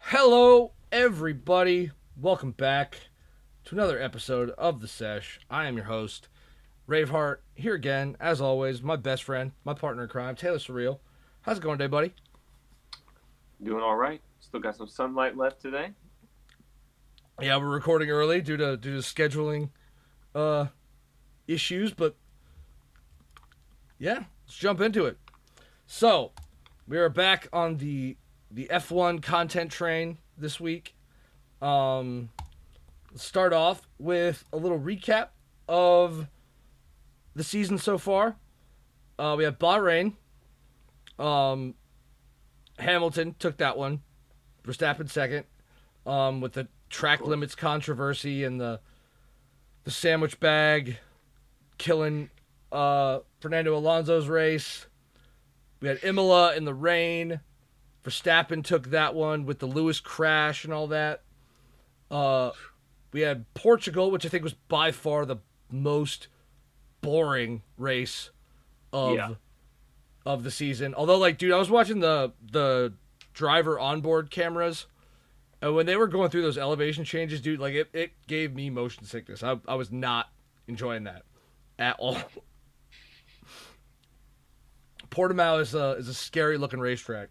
Hello, everybody. Welcome back to another episode of the Sesh. I am your host, Raveheart, here again, as always, my best friend, my partner in crime, Taylor Surreal. How's it going today, buddy? Doing all right. Still got some sunlight left today. Yeah, we're recording early due to scheduling uh issues, but yeah, let's jump into it. So, we are back on the F1 content train this week. Um let's start off with a little recap of the season so far. We have Bahrain. Um, Hamilton took that one. Verstappen second. With the Of track course. limits controversy and the sandwich bag killing Fernando Alonso's race. We had Imola in the rain. Verstappen took that one with the Lewis crash and all that. Uh, we had Portugal, which I think was by far the most boring race Yeah. of the season. Although, like, dude, I was watching the driver onboard cameras, and when they were going through those elevation changes, dude, like it gave me motion sickness. I was not enjoying that at all. Portimao is a scary looking racetrack.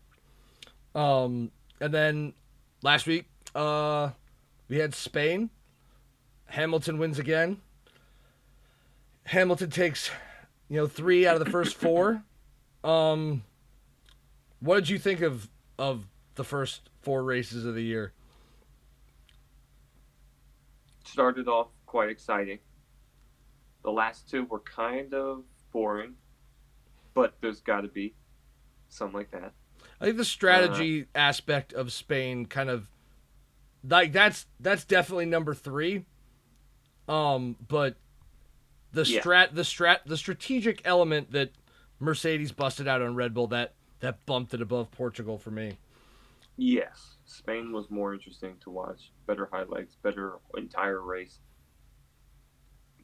And then last week, we had Spain. Hamilton wins again. Hamilton takes, three out of the first four. Um, what did you think of the first four races of the year? Started off quite exciting. The last two were kind of boring, but there's got to be something like that. I think the Uh, strategy aspect of Spain kind of like that's definitely number three. But yeah. the strategic element that Mercedes busted out on Red Bull that bumped it above Portugal for me. Yes. Spain was more interesting to watch. Better highlights, better entire race.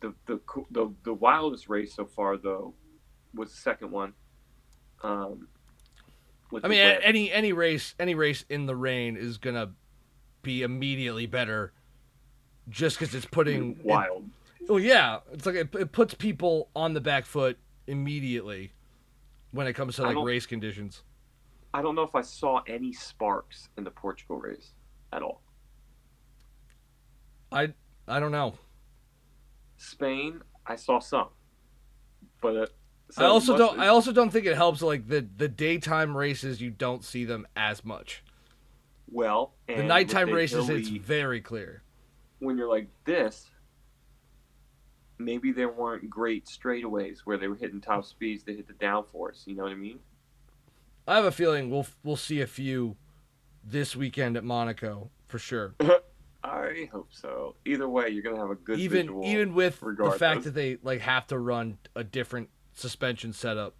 The wildest race so far though was the second one. Um, with I the mean, wet, any race in the rain is gonna be immediately better just because it's putting it. wild. Well, yeah, it's like it puts people on the back foot immediately when it comes to I like don't race conditions. I don't know if I saw any sparks in the Portugal race at all. I I don't know. Spain, I saw some, but I so it also must. don't. I also don't think it helps. Like the daytime races, you don't see them as much. Well, The and with nighttime the races, it's hilly, very clear. when you're like this, maybe there weren't great straightaways where they were hitting top speeds to hit the downforce. You know what I mean? I have a feeling we'll see a few this weekend at Monaco for sure. I hope so. Either way, you're gonna have a good visual, Even with the fact regardless. that they like have to run a different suspension setup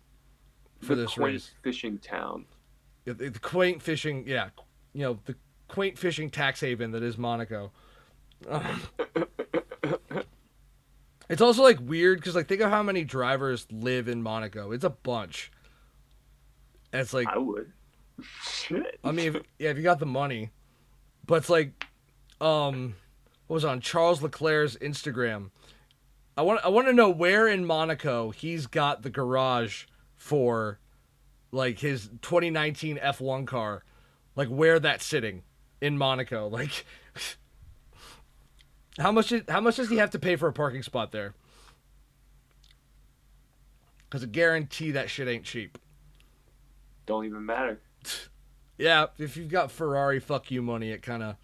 for The this quaint race. fishing town. The quaint fishing, yeah, the quaint fishing tax haven that is Monaco. It's also like weird because like think of how many drivers live in Monaco. It's a bunch. And it's like I would. Shit. I mean, if you got the money, but it's like what was it, on Charles Leclerc's Instagram. I want to know where in Monaco he's got the garage for like his 2019 F1 car, like where that's sitting in Monaco. Like how much does he have to pay for a parking spot there? Because I guarantee that shit ain't cheap. Don't even matter. Yeah, if you've got Ferrari fuck you money, it kind of.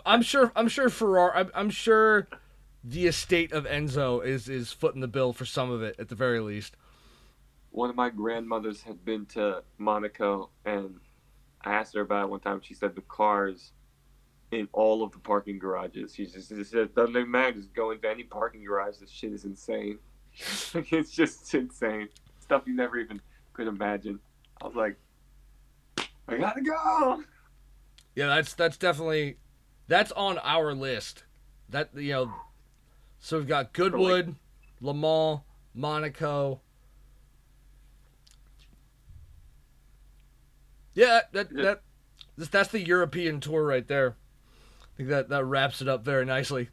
I'm sure Ferrari. I'm sure the estate of Enzo is footing the bill for some of it at the very least. One of my grandmothers had been to Monaco, and I asked her about it one time. She said the cars in all of the parking garages. She said, doesn't even matter. Just go into any parking garage. This shit is insane. It's just insane. Stuff you never even could imagine. I was like, I gotta go. Yeah, that's definitely that's on our list. That so we've got For like, Goodwood, Le Mans, Monaco. Yeah, Just, that's the European tour right there. I think that wraps it up very nicely.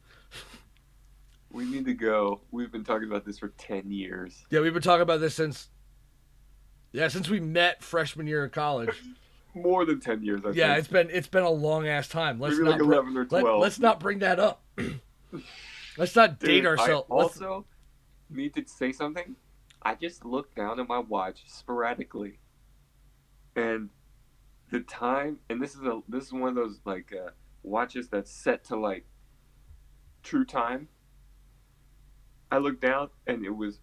we need to go. We've been talking about this for 10 years. Yeah, we've been talking about this since we met freshman year of college. More than 10 years, I Yeah, think. it's been a long ass time. Maybe like 11 or 12. Let's not bring that up. Let's not date Dude, I ourselves. also need to say something. I just looked down at my watch sporadically, and the time, and this is one of those like watches that's set to like true time. I looked down and it was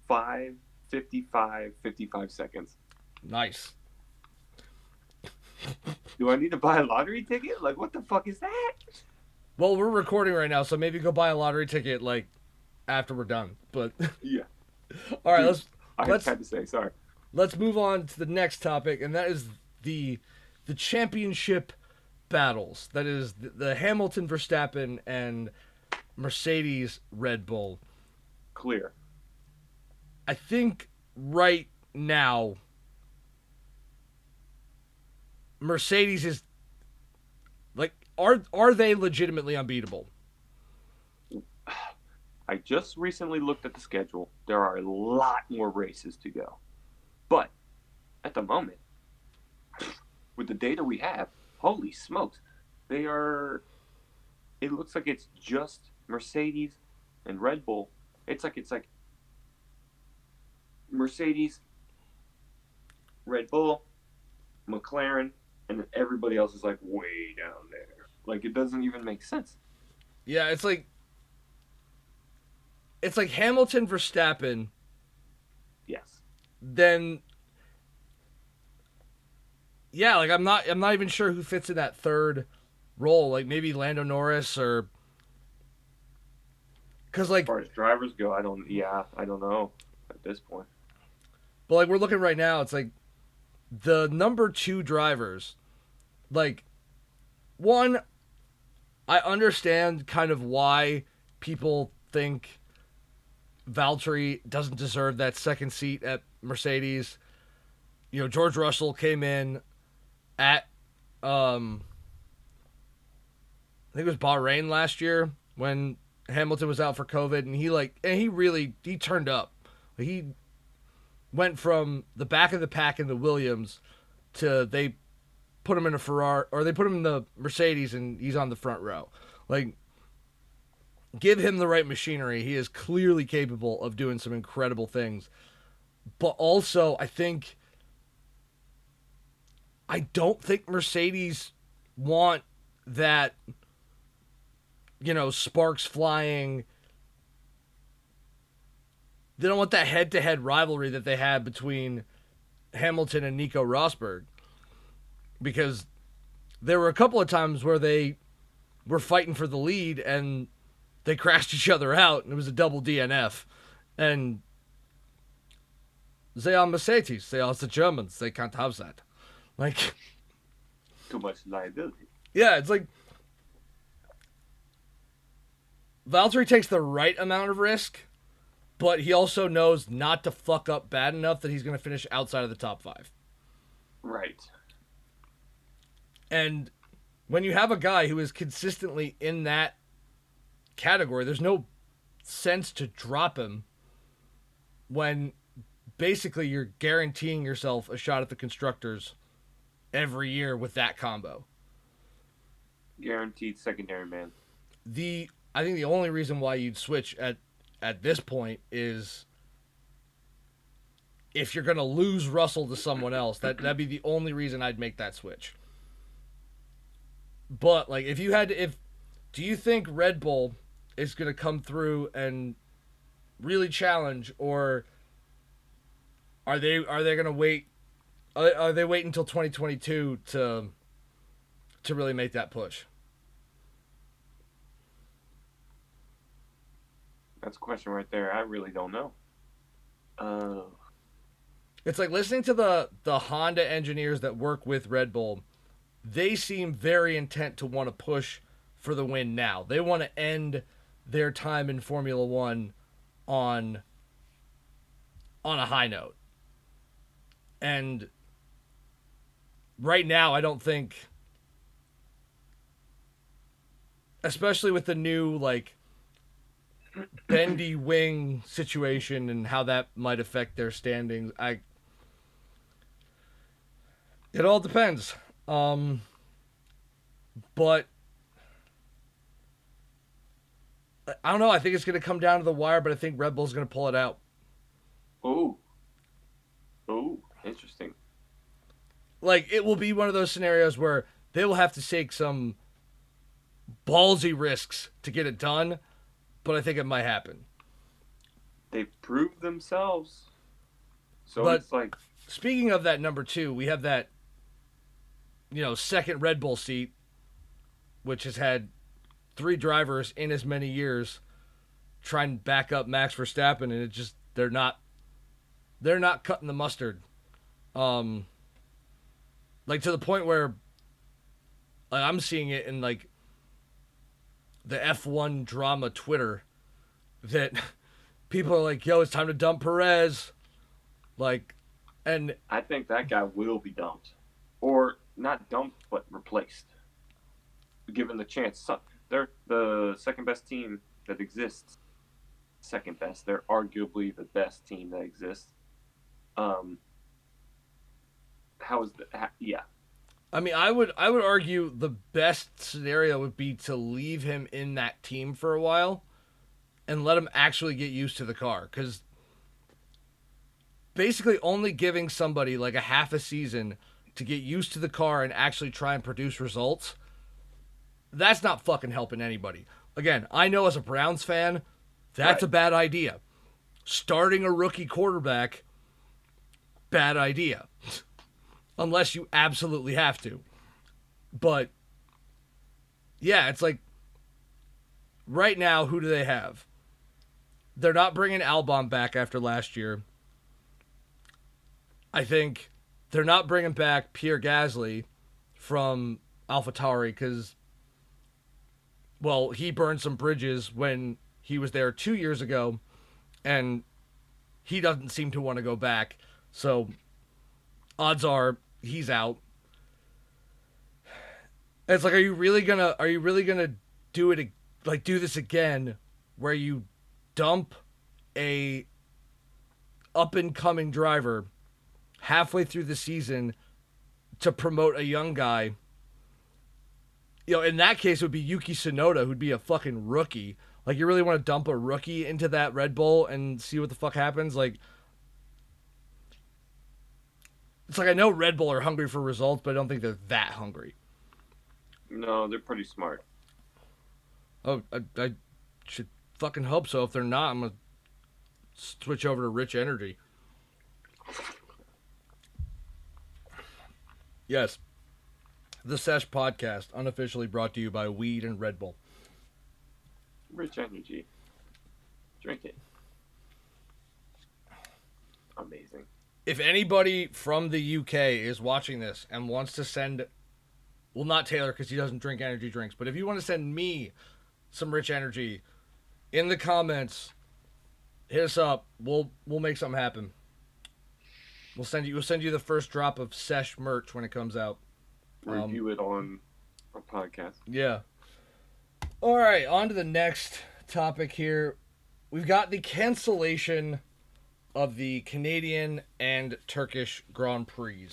5:55 seconds. Nice. Do I need to buy a lottery ticket? Like, what the fuck is that? Well, we're recording right now, so maybe go buy a lottery ticket like after we're done. But Yeah, all right, dude, I let's had to say sorry. let's move on to the next topic, and that is the championship battles. That is the Hamilton Verstappen and Mercedes Red Bull. Clear. I think right now Mercedes is like are they legitimately unbeatable? I just recently looked at the schedule. There are a lot more races to go. But at the moment, with the data we have, holy smokes, they are. It looks like it's just Mercedes and Red Bull. It's like Mercedes, Red Bull, McLaren, and then everybody else is like way down there. Like it doesn't even make sense. Yeah, it's like Hamilton Verstappen, Yes. then yeah, like I'm not even sure who fits in that third role. Like maybe Lando Norris or because As like far as drivers go, I don't. Yeah, I don't know at this point. but like we're looking right now, it's like the number two drivers. Like one, I understand kind of why people think Valtteri doesn't deserve that second seat at Mercedes. You know, George Russell came in at I think it was Bahrain last year when Hamilton was out for COVID, and he turned up. He went from the back of the pack in the Williams to they put him in a Ferrari or they put him in the Mercedes and he's on the front row. Like give him the right machinery. He is clearly capable of doing some incredible things. But also, I don't think Mercedes want that, sparks flying. They don't want that head-to-head rivalry that they had between Hamilton and Nico Rosberg, because there were a couple of times where they were fighting for the lead and they crashed each other out, and it was a double DNF. And they are Mercedes. They are the Germans. They can't have that. Like, Too much liability. yeah, it's like Valtteri takes the right amount of risk, but he also knows not to fuck up bad enough that he's going to finish outside of the top five. Right. And when you have a guy who is consistently in that category, there's no sense to drop him when basically you're guaranteeing yourself a shot at the constructors every year with that combo. Guaranteed secondary man. I think the only reason why you'd switch at this point is if you're going to lose Russell to someone else. That'd be the only reason I'd make that switch. But like do you think Red Bull is going to come through and really challenge, or are they going to wait? Are they waiting until 2022 to really make that push? That's a question right there. I really don't know. It's like listening to the Honda engineers that work with Red Bull. They seem very intent to want to push for the win now. They want to end their time in Formula One on a high note. And right now, I don't think, especially with the new like bendy wing situation and how that might affect their standings. It all depends. But I don't know. I think it's going to come down to the wire, but I think Red Bull's going to pull it out. Oh, oh, interesting. Like, it will be one of those scenarios where they will have to take some ballsy risks to get it done, but I think it might happen. They've proved themselves. So But it's like, speaking of that number two, we have that, second Red Bull seat, which has had three drivers in as many years try and back up Max Verstappen, and it just they're not cutting the mustard. Like to the point where like, I'm seeing it in like the F1 drama Twitter that people are like, "Yo, it's time to dump Perez." Like, and I think that guy will be dumped. Or not dumped, but replaced. Given the chance. So, they're the second best team that exists. Second best. They're arguably the best team that exists. How is that? Yeah. I mean, I would argue the best scenario would be to leave him in that team for a while and let him actually get used to the car, cuz basically only giving somebody like a half a season to get used to the car and actually try and produce results, that's not fucking helping anybody. Again, I know as a Browns fan, that's Right. a bad idea. Starting a rookie quarterback, bad idea. Unless you absolutely have to. But yeah, it's like right now, who do they have? They're not bringing Albon back after last year. I think they're not bringing back Pierre Gasly from AlphaTauri because, well, he burned some bridges when he was there 2 years ago, and he doesn't seem to want to go back. So odds are he's out. It's like, are you really gonna do it like do this again, where you dump a up and coming driver halfway through the season to promote a young guy? In that case, it would be Yuki Tsunoda, who'd be a fucking rookie. Like, you really want to dump a rookie into that Red Bull and see what the fuck happens? Like, it's like I know Red Bull are hungry for results, but I don't think they're that hungry. No, they're pretty smart. Oh, I should fucking hope so. If they're not, I'm gonna switch over to Rich Energy. Yes, the Sesh podcast, unofficially brought to you by Weed and Red Bull. Rich energy. Drink it. Amazing. If anybody from the UK is watching this and wants to send, well, not Taylor because he doesn't drink energy drinks, but if you want to send me some Rich Energy in the comments, hit us up. We'll make something happen. We'll send you the first drop of Sesh merch when it comes out. Review it on a podcast. Yeah. All right, on to the next topic here. We've got the cancellation of the Canadian and Turkish Grand Prix.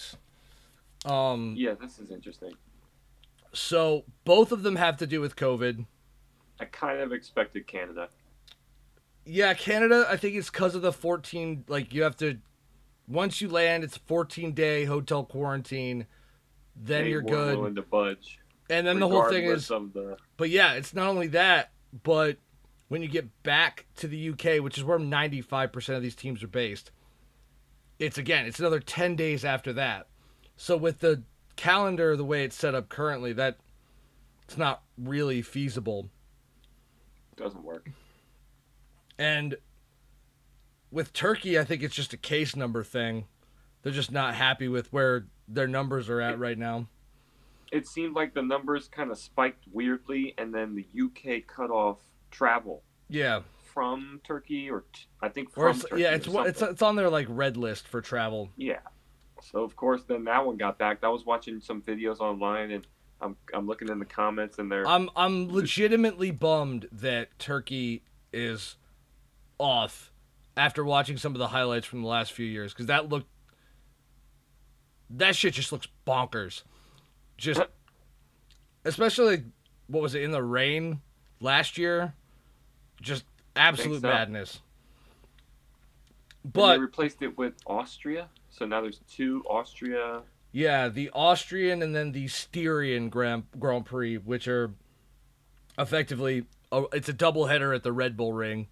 Yeah, this is interesting. So both of them have to do with COVID. I kind of expected Canada. Yeah, Canada, I think it's because of the 14, like you have to, once you land, it's a 14-day hotel quarantine. Then They you're weren't good. willing to budge. And then the whole thing regardless is, of the but yeah, it's not only that, but when you get back to the UK, which is where 95% of these teams are based, it's another 10 days after that. So with the calendar the way it's set up currently, that it's not really feasible. doesn't work. And with Turkey, I think it's just a case number thing. They're just not happy with where their numbers are at right now. It seemed like the numbers kind of spiked weirdly, and then the UK cut off travel Yeah. from Turkey, or I think Or from Turkey. yeah, or it's something. it's on their like red list for travel. Yeah, So of course, then that one got backed. I was watching some videos online, and I'm looking in the comments, and they're I'm legitimately bummed that Turkey is off after watching some of the highlights from the last few years because that shit just looks bonkers. Just especially what was it in the rain last year? Just I think absolute so. madness. And they But replaced it with Austria. So now there's two Austria. yeah, the Austrian and then the Styrian Grand Prix, which are effectively it's a double header at the Red Bull Ring.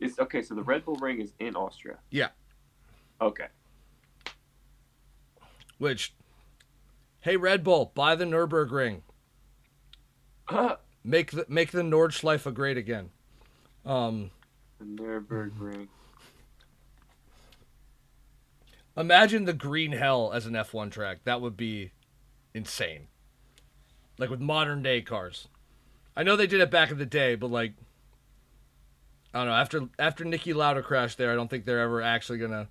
It's okay. So the Red Bull Ring is in Austria. Yeah, Okay. which hey Red Bull, buy the Nürburgring. the Make the Nordschleife great again. Um, Nürburgring. Imagine the green hell as an F1 track. That would be insane. Like with modern day cars. I know they did it back in the day, but like I don't know. After Nicky Lauda crashed there, I don't think they're ever actually gonna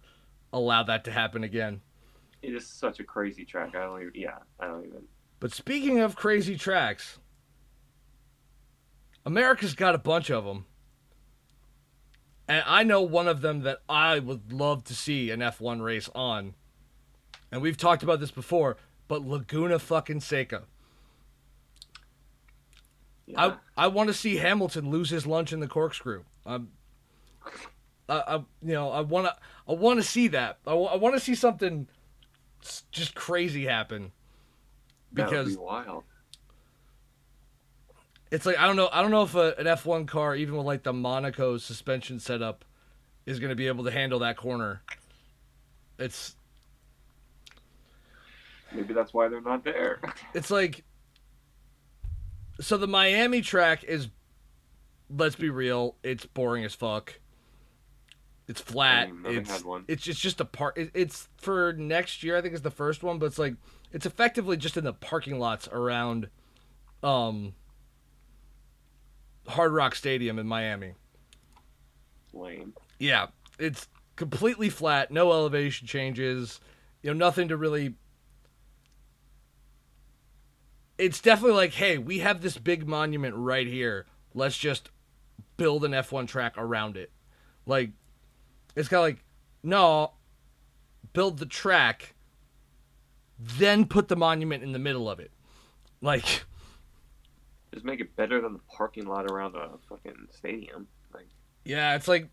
allow that to happen again. It is such a crazy track. I don't even. Yeah, I don't even. But speaking of crazy tracks, America's got a bunch of them. And I know one of them that I would love to see an F1 race on. And we've talked about this before, but Laguna fucking Seca. I Yeah. I want to see Hamilton lose his lunch in the corkscrew. I want to see that. I want to see something just crazy happen That would be because wild. it's like I don't know if an F1 car even with like the Monaco suspension setup is going to be able to handle that corner. It's Maybe that's why they're not there. it's like so the Miami track is, let's be real, it's boring as fuck. It's I flat. didn't even know they had one. It's just a part. It's for next year. I think it's the first one, but it's like it's effectively just in the parking lots around um Hard Rock Stadium in Miami. Lame. Yeah, it's completely flat, no elevation changes, nothing to really. It's definitely like, hey, we have this big monument right here. Let's just build an F1 track around it. Like, it's kind of like, no, build the track, then put the monument in the middle of it. Like, Just make it better than the parking lot around the fucking stadium. Like, yeah, it's like,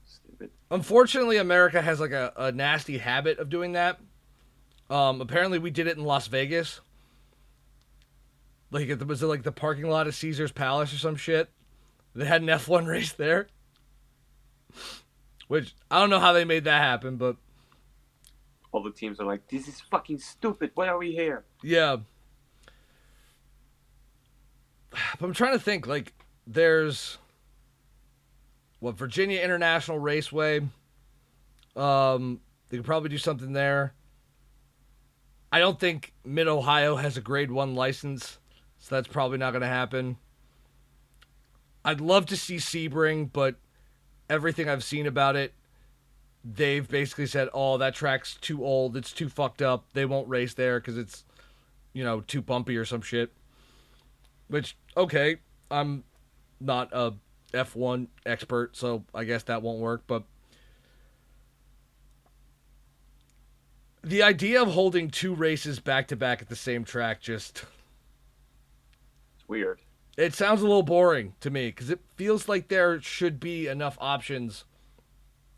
stupid. unfortunately, America has like a nasty habit of doing that. Apparently, we did it in Las Vegas. Like, was it like the parking lot of Caesar's Palace or some shit? They had an F1 race there. Which, I don't know how they made that happen, but All the teams are like, this is fucking stupid. Why are we here? yeah. But I'm trying to think, like, there's Virginia International Raceway. They could probably do something there. I don't think Mid Ohio has a grade 1 license, so that's probably not going to happen. I'd love to see Sebring, but everything I've seen about it, they've basically said, oh, that track's too old, it's too fucked up, they won't race there because it's, too bumpy or some shit. Which, okay, I'm not a F1 expert, so I guess that won't work, but the idea of holding two races back to back at the same track just It's weird. it sounds a little boring to me because it feels like there should be enough options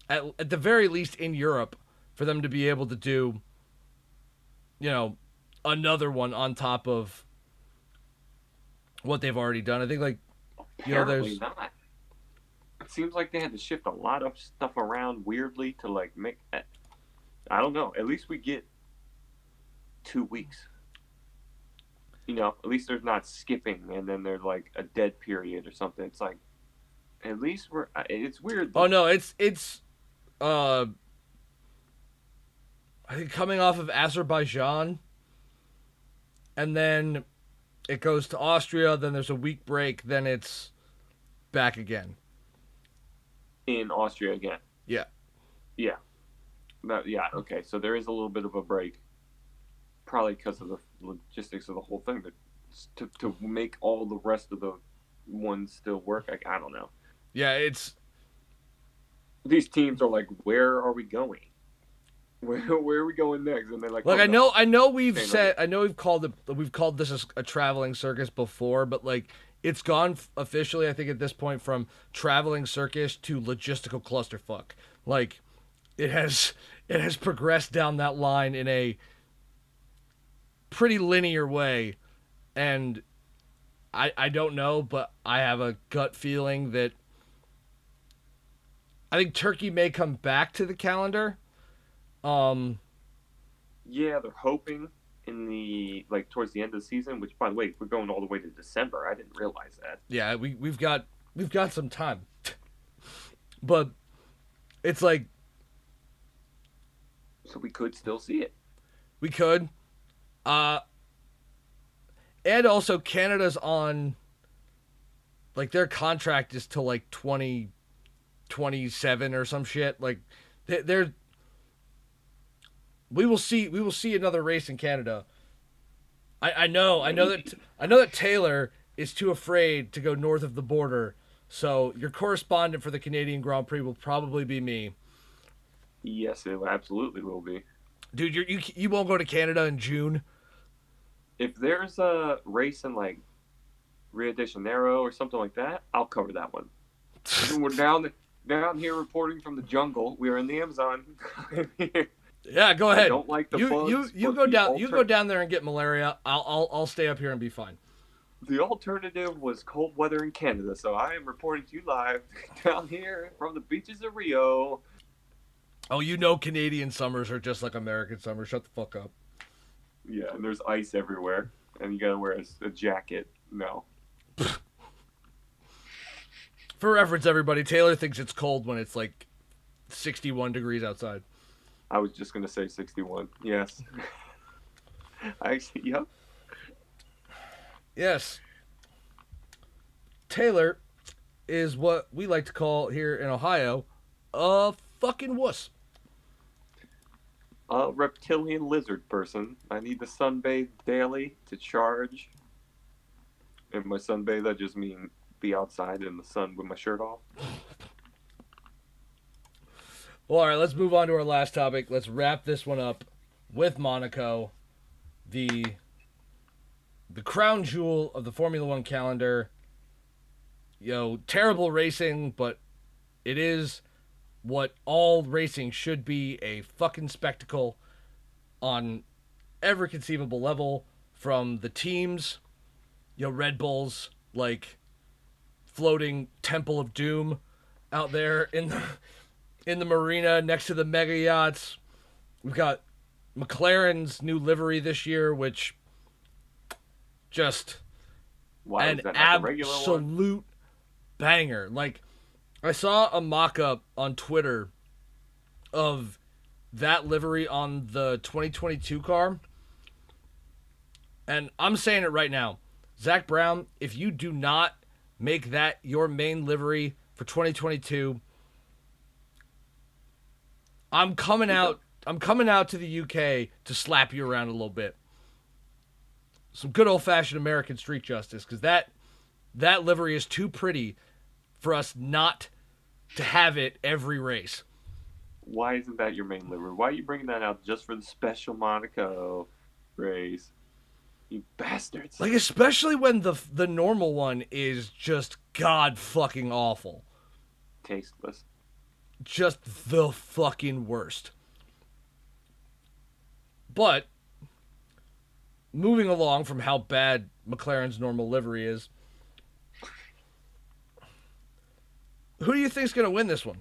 at the very least in Europe for them to be able to do another one on top of what they've already done. I think like Apparently there's not. It seems like they had to shift a lot of stuff around weirdly to like make. I don't know. At least we get 2 weeks. At least there's not skipping and then there's like a dead period or something. It's like at least we're. It's weird oh though. no, it's uh I think coming off of Azerbaijan and then it goes to Austria, then there's a week break, then it's back again. In Austria again. Yeah. Yeah. Yeah, okay. So there is a little bit of a break, probably because of the logistics of the whole thing. But to make all the rest of the ones still work, I don't know. Yeah, it's These teams are like, where are we going? Where are we going next? And they're like, like oh no, I know we've staying right here. said I know we've called this a traveling circus before, but like it's gone officially. I think at this point from traveling circus to logistical clusterfuck. Like it has it has progressed down that line in a pretty linear way, and I don't know, but I have a gut feeling that I think Turkey may come back to the calendar. Um, Yeah, they're hoping in the like towards the end of the season. Which, by the way, we're going all the way to December. I didn't realize that. yeah, we've got some time, but it's like So we could still see it. we could. Uh, and also Canada's on like their contract is till like 2027 or some shit. Like they're we will see another race in Canada. I know that Taylor is too afraid to go north of the border. So your correspondent for the Canadian Grand Prix will probably be me. Yes, it absolutely will be. Dude, you won't go to Canada in June. If there's a race in like Rio de Janeiro or something like that, I'll cover that one. We're down here reporting from the jungle. We are in the Amazon. Yeah, go I ahead. don't like the bugs. You go down you go down there and get malaria. I'll stay up here and be fine. The alternative was cold weather in Canada, so I am reporting to you live down here from the beaches of Rio. Oh, you know Canadian summers are just like American summers. Shut the fuck up. Yeah, and there's ice everywhere, and you gotta wear a jacket. No. For reference, everybody, Taylor thinks it's cold when it's like 61 degrees outside. I was just gonna say 61. Yes. Actually, yep. Yes. Taylor is what we like to call here in Ohio a fucking wuss. A reptilian lizard person. I need to sunbathe daily to charge. And by sunbathe, I just mean be outside in the sun with my shirt off. Well, all right, let's move on to our last topic. Let's wrap this one up with Monaco, the crown jewel of the Formula One calendar. Terrible racing, but it is what all racing should be, a fucking spectacle on every conceivable level, from the teams, Red Bulls, like floating Temple of Doom out there in the marina next to the mega yachts. We've got McLaren's new livery this year, which just Why an was that not the regular one? absolute banger. Like I saw a mock-up on Twitter of that livery on the 2022 car, and I'm saying it right now, Zach Brown, if you do not make that your main livery for 2022, I'm coming out to the UK to slap you around a little bit. Some good old-fashioned American street justice, because that livery is too pretty for us not to have it every race. Why isn't that your main livery? Why are you bringing that out just for the special Monaco race? You bastards. Like, especially when the normal one is just god fucking awful. Tasteless. Just the fucking worst. But moving along from how bad McLaren's normal livery is, who do you think's going to win this one?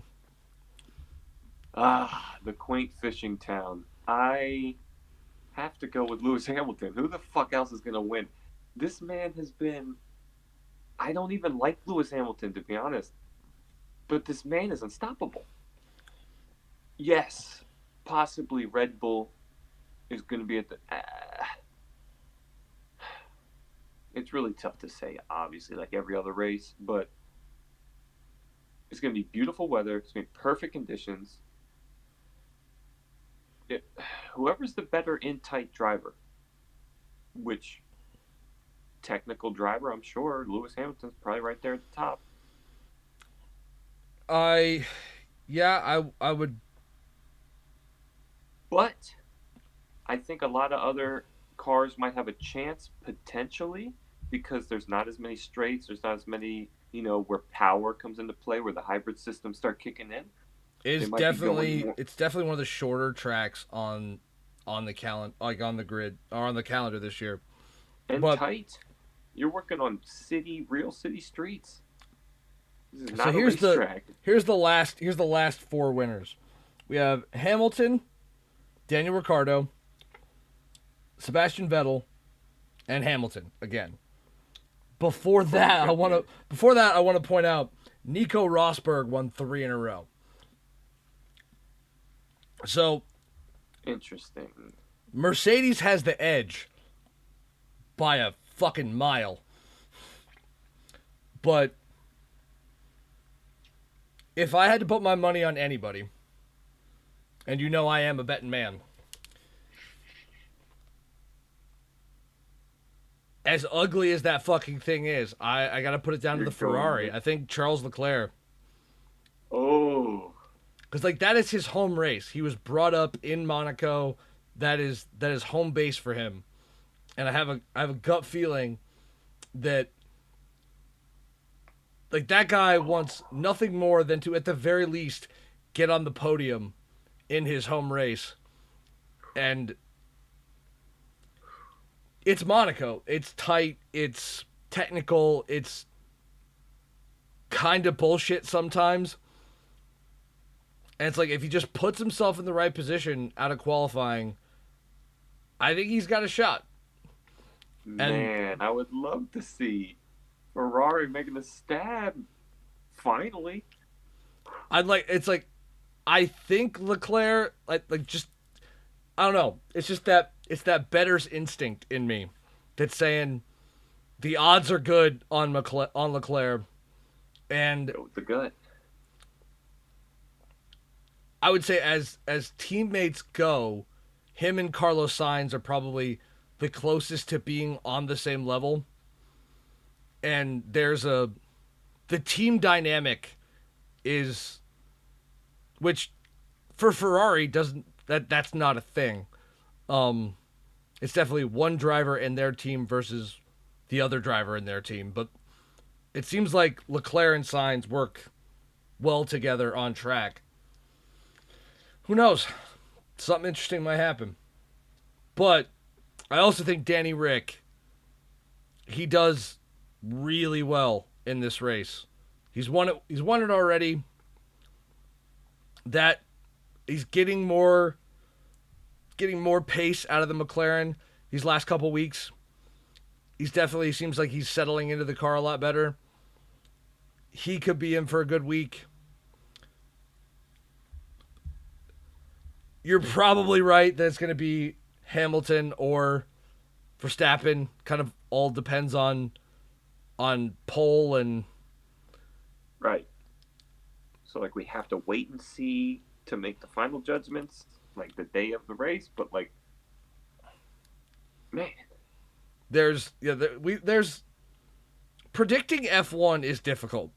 The quaint fishing town. I have to go with Lewis Hamilton. Who the fuck else is going to win? This man has been. I don't even like Lewis Hamilton, to be honest. But this man is unstoppable. Yes, possibly Red Bull is going to be at the. It's really tough to say, obviously, like every other race, but it's going to be beautiful weather. It's going to be perfect conditions. it, whoever's the better in tight driver, which technical driver, I'm sure Lewis Hamilton's probably right there at the top. I yeah, I would. But I think a lot of other cars might have a chance potentially because there's not as many straights, there's not as many, where power comes into play, where the hybrid systems start kicking in. They It's might be going definitely more it's definitely one of the shorter tracks on the calendar, like on the grid or on the calendar this year. and But tight. You're working on real city streets. This is so not a racetrack. here's the last four winners. We have Hamilton, Daniel Ricciardo, Sebastian Vettel, and Hamilton again. Before that I want to point out Nico Rosberg won 3 in a row. So Interesting. Mercedes has the edge by a fucking mile. But if I had to put my money on anybody, and you know I am a betting man, as ugly as that fucking thing is, I gotta put it down to You're the going Ferrari. with. I think Charles Leclerc. Oh, Because like that is his home race. He was brought up in Monaco. That is home base for him. And I have a gut feeling that like that guy wants nothing more than to at the very least get on the podium in his home race. And it's Monaco. It's tight, it's technical, it's kind of bullshit sometimes. And it's like if he just puts himself in the right position out of qualifying, I think he's got a shot. And man, I would love to see Ferrari making a stab. Finally. I'd like it's like I think Leclerc like just I don't know. It's just that it's that better's instinct in me that's saying the odds are good on Leclerc, and Go with the gut. I would say as teammates go, him and Carlos Sainz are probably the closest to being on the same level. And the team dynamic is which for Ferrari doesn't that's not a thing. Um it's definitely one driver in their team versus the other driver in their team, but it seems like Leclerc and Sainz work well together on track. Who knows? Something interesting might happen. But I also think Danny Rick, he does really well in this race. He's won it. He's won it already. That he's getting more pace out of the McLaren these last couple weeks. He's definitely seems like he's settling into the car a lot better. He could be in for a good week. You're probably right that it's going to be Hamilton or Verstappen. Kind of all depends on pole and Right. So like we have to wait and see to make the final judgments, like the day of the race. But like, man, there's predicting F1 is difficult,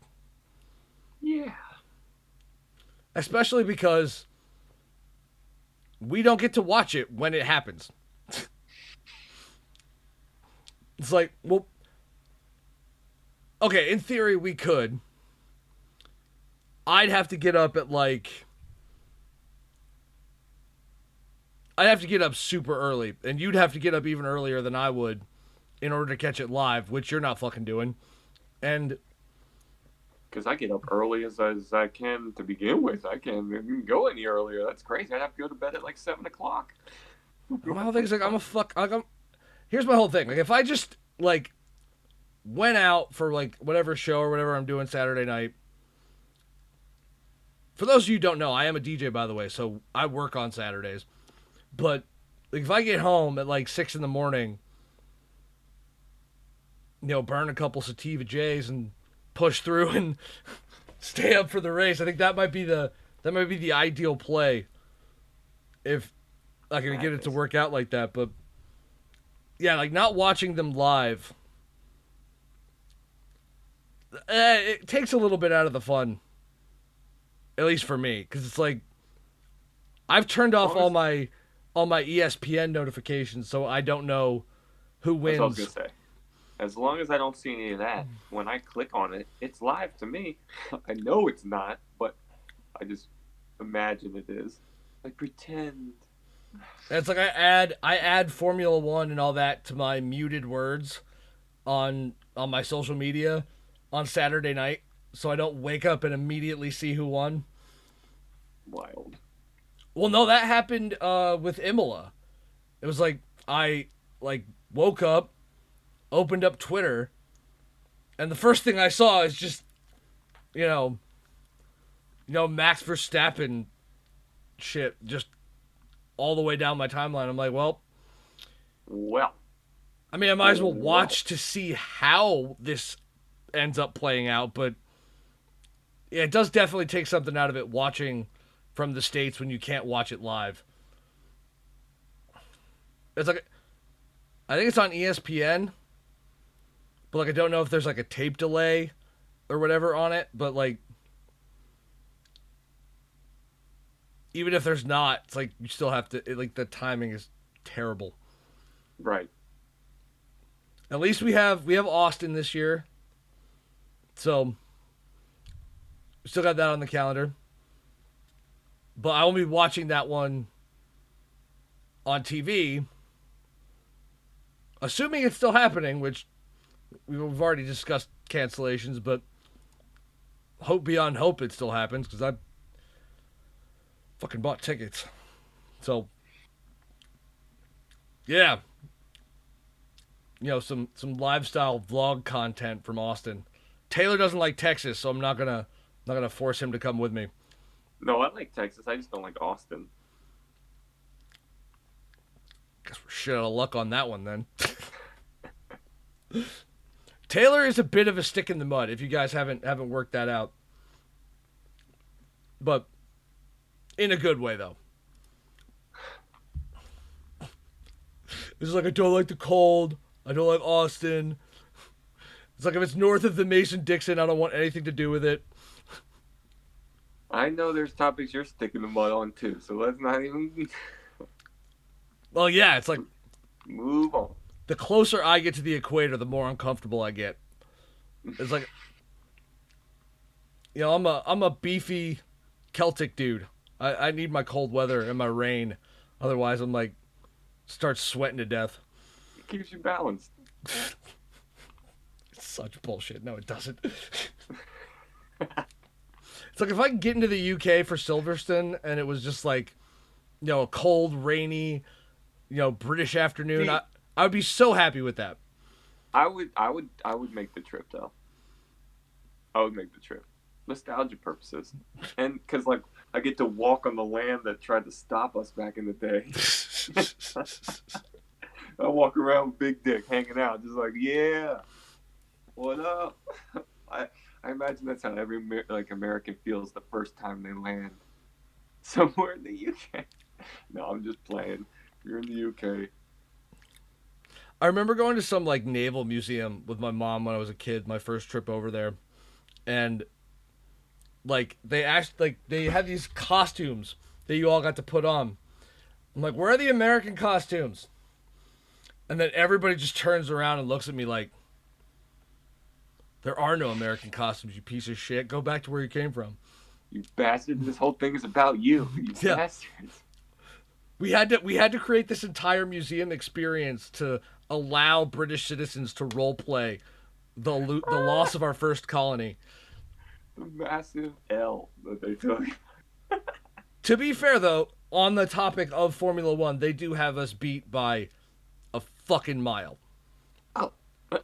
yeah, especially because we don't get to watch it when it happens. It's like, well, okay, in theory we could. I'd have to get up at like I'd have to get up super early, and you'd have to get up even earlier than I would in order to catch it live, which you're not fucking doing. And because I get up early as I can to begin with. I can't even go any earlier. That's crazy. I'd have to go to bed at like 7 o'clock. my whole thing's like here's my whole thing. Like if I just like went out for like whatever show or whatever I'm doing Saturday night. For those of you who don't know, I am a DJ, by the way, so I work on Saturdays. But like if I get home at like 6 in the morning, burn a couple sativa J's and push through and stay up for the race, I think that might be the ideal play. If not gonna get it to Madness. work out like that. But yeah, like not watching them live, it takes a little bit out of the fun. At least for me, because it's like I've turned As off long as all my ESPN notifications, so I don't know who that's what I was gonna wins. say. As long as I don't see any of that, when I click on it, it's live to me. I know it's not, but I just imagine it is. I pretend. And it's like I add Formula One and all that to my muted words on my social media on Saturday night, so I don't wake up and immediately see who won. Wild. Well, no, that happened with Imola. It was like I like woke up, opened up Twitter, and the first thing I saw is just you know Max Verstappen shit just all the way down my timeline. I'm like, well, Well, I mean, I might as well well. watch to see how this ends up playing out, but yeah, it does definitely take something out of it watching from the States when you can't watch it live. It's like I think it's on ESPN, but like I don't know if there's like a tape delay or whatever on it, but like even if there's not, it's like you still have to like the timing is terrible. Right. At least we have Austin this year. So we still got that on the calendar. But I will be watching that one on TV, assuming it's still happening, which we've already discussed cancellations, but hope beyond hope it still happens because I fucking bought tickets. So yeah, some lifestyle vlog content from Austin. Taylor doesn't like Texas, so I'm not gonna force him to come with me. No, I like Texas. I just don't like Austin. Guess we're shit out of luck on that one then. Taylor is a bit of a stick in the mud if you guys haven't worked that out. But in a good way though. It's like I don't like the cold. I don't like Austin. It's like if it's north of the Mason Dixon, I don't want anything to do with it. I know there's topics you're sticking the mud on too, so let's not even Well, yeah, it's like move on. the closer I get to the equator, the more uncomfortable I get. It's like I'm a beefy Celtic dude. I need my cold weather and my rain. Otherwise I'm like start sweating to death. It keeps you balanced. It's such bullshit. No, it doesn't. It's like if I could get into the UK for Silverstone and it was just like, a cold, rainy, British afternoon, See, I would be so happy with that. I would make the trip though. I would make the trip, nostalgia purposes, and because like I get to walk on the land that tried to stop us back in the day. I walk around big dick hanging out, just like yeah, what up? I I imagine that's how every like American feels the first time they land somewhere in the UK. No, I'm just playing. You're in the UK. I remember going to some like naval museum with my mom when I was a kid, my first trip over there, and like they had these costumes that you all got to put on. I'm like, where are the American costumes? And then everybody just turns around and looks at me like, there are no American costumes, you piece of shit. Go back to where you came from. You bastard! This whole thing is about you. You Yeah. bastards. We had to create this entire museum experience to allow British citizens to role play the loss of our first colony. The massive L that they took. To be fair though, on the topic of Formula 1, they do have us beat by a fucking mile. Oh,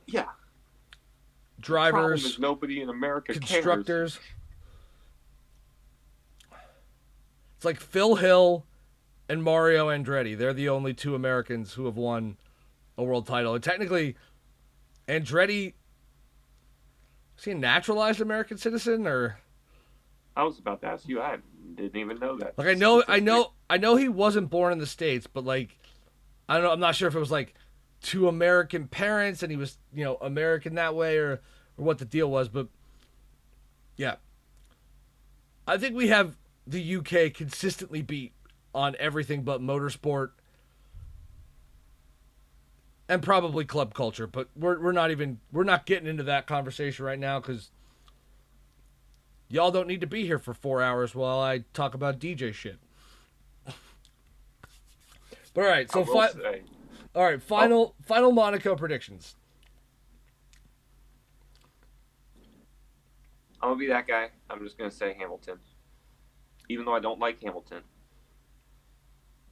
yeah. Problem Drivers, is nobody in America constructors. It's like Phil Hill and Mario Andretti. They're the only two Americans who have won a world title. And technically, Andretti, is he a naturalized American citizen or? I was about to ask you. I didn't even know that. Like I Statistic. I know he wasn't born in the States, but like, I don't know. I'm not sure if it was like two American parents and he was, American that way or what the deal was. But yeah, I think we have the UK consistently beat on everything but motorsport and probably club culture. But we're not getting into that conversation right now because y'all don't need to be here for 4 hours while I talk about DJ shit. But all right, so all right, final Monaco predictions. I'm gonna be that guy. I'm just gonna say Hamilton, even though I don't like Hamilton.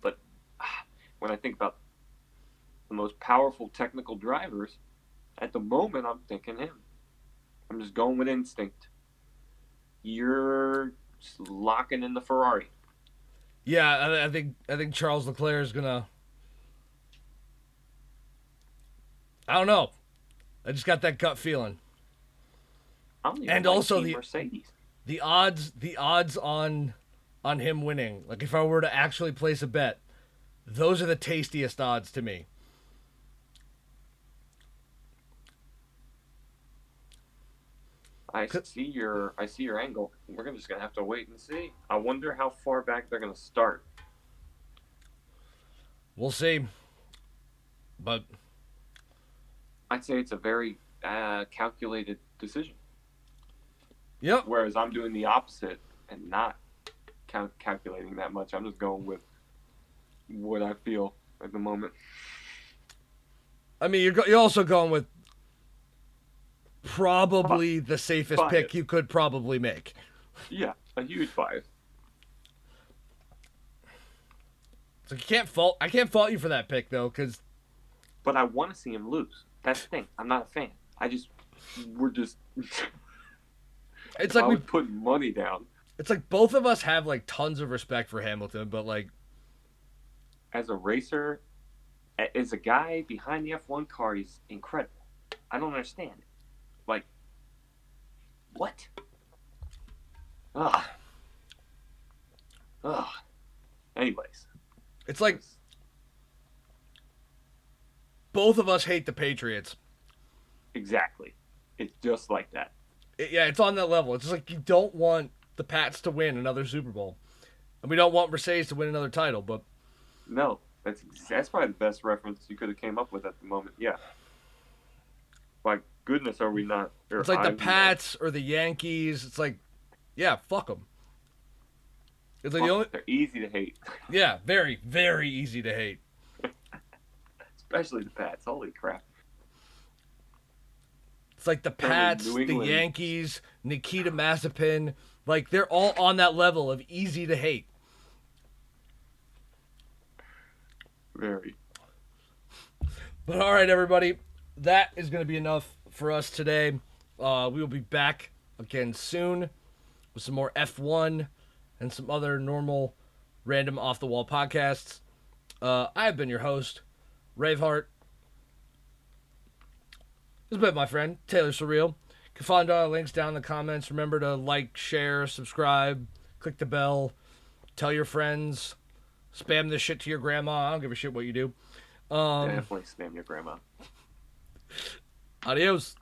But when I think about the most powerful technical drivers, at the moment I'm thinking him. I'm just going with instinct. You're just locking in the Ferrari. Yeah, I think Charles Leclerc is gonna. I don't know. I just got that gut feeling. I don't even And like also Team Mercedes. the odds on him winning. Like if I were to actually place a bet, those are the tastiest odds to me. I see your angle. We're just gonna have to wait and see. I wonder how far back they're gonna start. We'll see. But I'd say it's a very calculated decision. yep. Whereas I'm doing the opposite and not calculating that much. I'm just going with what I feel at the moment. I mean, you're also going with probably the safest bias. pick you could probably make. Yeah, a huge bias. So I can't fault you for that pick though, because. But I want to see him lose. That's the thing. I'm not a fan. We're just. It's like we put money down. It's like both of us have like tons of respect for Hamilton, but like as a racer, as a guy behind the F1 car, he's incredible. I don't understand it. Like, what? Ugh. Anyways. It's like both of us hate the Patriots. Exactly. It's just like that. It's on that level. It's just like you don't want the Pats to win another Super Bowl. And we don't want Mercedes to win another title, but... No. That's probably the best reference you could have came up with at the moment. Yeah. By goodness, are we not... It's like the Pats or the Yankees. It's like, yeah, fuck them. It's like they're easy to hate. Yeah, very, very easy to hate. Especially the Pats. Holy crap. It's like the Pats, the Yankees, Nikita Mazepin. Like, they're all on that level of easy to hate. Very. But all right, everybody. That is going to be enough for us today. We will be back again soon with some more F1 and some other normal, random, off-the-wall podcasts. I have been your host, Raveheart. This has been my friend, Taylor Surreal. You can find all our links down in the comments. Remember to like, share, subscribe, click the bell, tell your friends, spam this shit to your grandma. I don't give a shit what you do. Definitely spam your grandma. Adios.